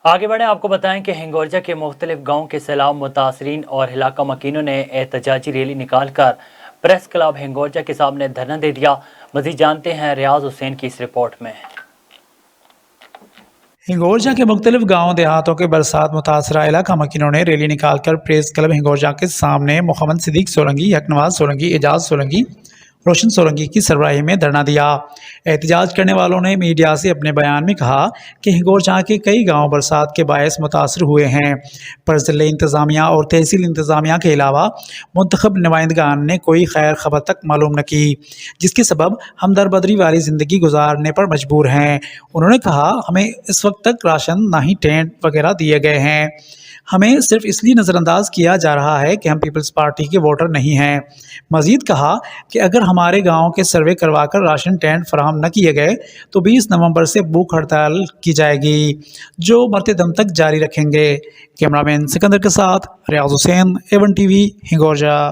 آگے بڑھیں، آپ کو بتائیں کہ ہنگورجہ کے مختلف گاؤں کے سیلاب متاثرین اور علاقہ مکینوں نے احتجاجی ریلی نکال کر پریس کلب ہنگورجہ کے سامنے دھرنا دے دیا۔ مزید جانتے ہیں ریاض حسین کی اس رپورٹ میں۔ ہنگورجہ کے مختلف گاؤں دیہاتوں کے برسات متاثرہ علاقہ مکینوں نے ریلی نکال کر پریس کلب ہنگورجہ کے سامنے محمد صدیق سولنگی، حق نواز سولنگی، اعجاز سولنگی، روشن سولنگی کی سربراہی میں دھرنا دیا۔ احتجاج کرنے والوں نے میڈیا سے اپنے بیان میں کہا کہ ہنگورجہ کے کئی گاؤں برسات کے باعث متاثر ہوئے ہیں، پر ضلع انتظامیہ اور تحصیل انتظامیہ کے علاوہ منتخب نمائندگان نے کوئی خیر خبر تک معلوم نہ کی، جس کے سبب ہم دربدری والی زندگی گزارنے پر مجبور ہیں۔ انہوں نے کہا، ہمیں اس وقت تک راشن نہ ہی ٹینٹ وغیرہ دیے گئے ہیں، ہمیں صرف اس لیے نظر انداز کیا جا رہا ہے کہ ہم پیپلز پارٹی کے ووٹر نہیں ہیں۔ مزید کہا کہ اگر ہمارے گاؤں کے سروے کروا کر راشن ٹینٹ فراہم نہ کیے گئے تو 20 نومبر سے بھوک ہڑتال کی جائے گی، جو مرتے دم تک جاری رکھیں گے۔ کیمرہ مین سکندر کے ساتھ ریاض حسین، A1 TV، ہنگورجہ۔